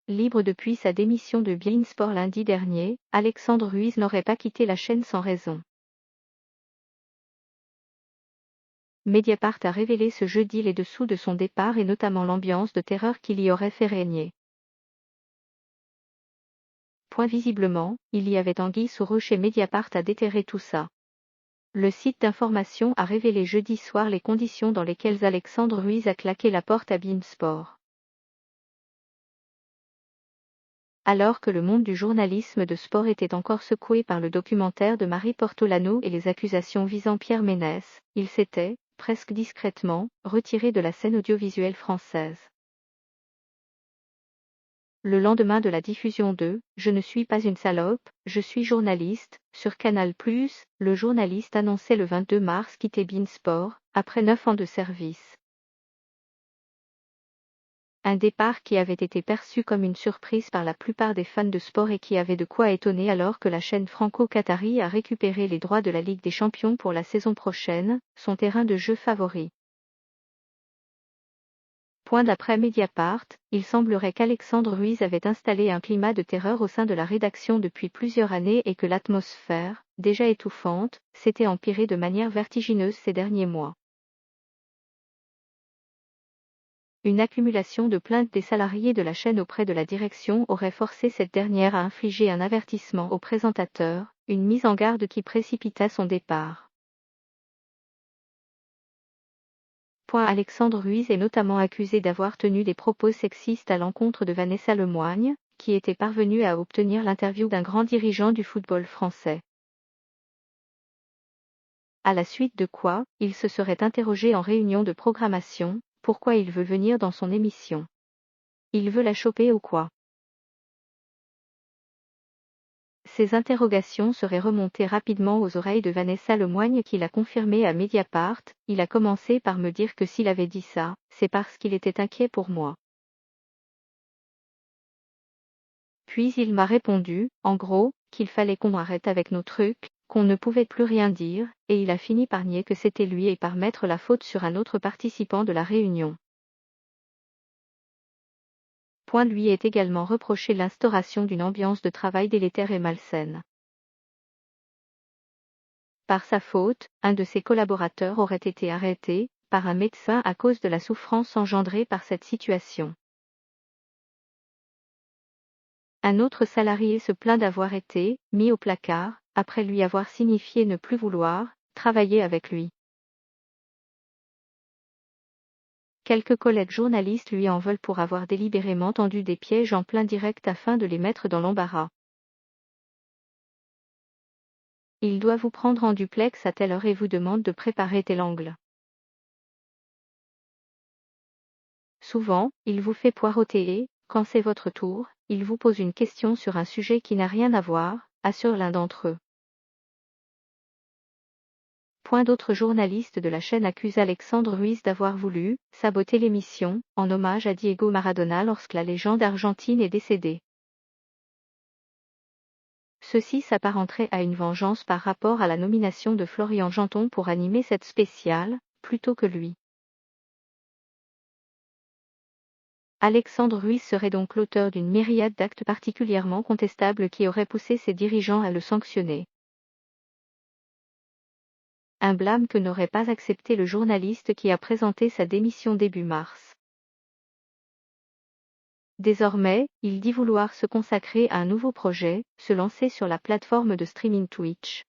libre depuis sa démission de beIN Sport lundi dernier, Alexandre Ruiz n'aurait pas quitté la chaîne sans raison. Mediapart a révélé ce jeudi les dessous de son départ et notamment l'ambiance de terreur qu'il y aurait fait régner. Visiblement, il y avait anguille sous roche et Mediapart a déterré tout ça. Le site d'information a révélé jeudi soir les conditions dans lesquelles Alexandre Ruiz a claqué la porte à beIN Sport. Alors que le monde du journalisme de sport était encore secoué par le documentaire de Marie Portolano et les accusations visant Pierre Ménès, il s'était, presque discrètement, retiré de la scène audiovisuelle française. Le lendemain de la diffusion de « Je ne suis pas une salope, je suis journaliste » sur Canal+, le journaliste annonçait le 22 mars quitter beIN Sport, après 9 ans de service. Un départ qui avait été perçu comme une surprise par la plupart des fans de sport et qui avait de quoi étonner alors que la chaîne franco-qatari a récupéré les droits de la Ligue des Champions pour la saison prochaine, son terrain de jeu favori. D'après Mediapart, il semblerait qu'Alexandre Ruiz avait installé un climat de terreur au sein de la rédaction depuis plusieurs années et que l'atmosphère, déjà étouffante, s'était empirée de manière vertigineuse ces derniers mois. Une accumulation de plaintes des salariés de la chaîne auprès de la direction aurait forcé cette dernière à infliger un avertissement au présentateur, une mise en garde qui précipita son départ. Alexandre Ruiz est notamment accusé d'avoir tenu des propos sexistes à l'encontre de Vanessa Lemoigne, qui était parvenue à obtenir l'interview d'un grand dirigeant du football français. À la suite de quoi, il se serait interrogé en réunion de programmation, pourquoi il veut venir dans son émission. Il veut la choper ou quoi? Ces interrogations seraient remontées rapidement aux oreilles de Vanessa Lemoigne qui l'a confirmé à Mediapart. Il a commencé par me dire que s'il avait dit ça, c'est parce qu'il était inquiet pour moi. Puis il m'a répondu, en gros, qu'il fallait qu'on arrête avec nos trucs, qu'on ne pouvait plus rien dire, et il a fini par nier que c'était lui et par mettre la faute sur un autre participant de la réunion. Lui est également reproché l'instauration d'une ambiance de travail délétère et malsaine. Par sa faute, un de ses collaborateurs aurait été arrêté par un médecin à cause de la souffrance engendrée par cette situation. Un autre salarié se plaint d'avoir été mis au placard, après lui avoir signifié ne plus vouloir travailler avec lui. Quelques collègues journalistes lui en veulent pour avoir délibérément tendu des pièges en plein direct afin de les mettre dans l'embarras. Il doit vous prendre en duplex à telle heure et vous demande de préparer tel angle. Souvent, il vous fait poireauter et, quand c'est votre tour, il vous pose une question sur un sujet qui n'a rien à voir, assure l'un d'entre eux. D'autres journalistes de la chaîne accusent Alexandre Ruiz d'avoir voulu saboter l'émission, en hommage à Diego Maradona lorsque la légende argentine est décédée. Ceci s'apparenterait à une vengeance par rapport à la nomination de Florian Janton pour animer cette spéciale, plutôt que lui. Alexandre Ruiz serait donc l'auteur d'une myriade d'actes particulièrement contestables qui auraient poussé ses dirigeants à le sanctionner. Un blâme que n'aurait pas accepté le journaliste qui a présenté sa démission début mars. Désormais, il dit vouloir se consacrer à un nouveau projet, se lancer sur la plateforme de streaming Twitch.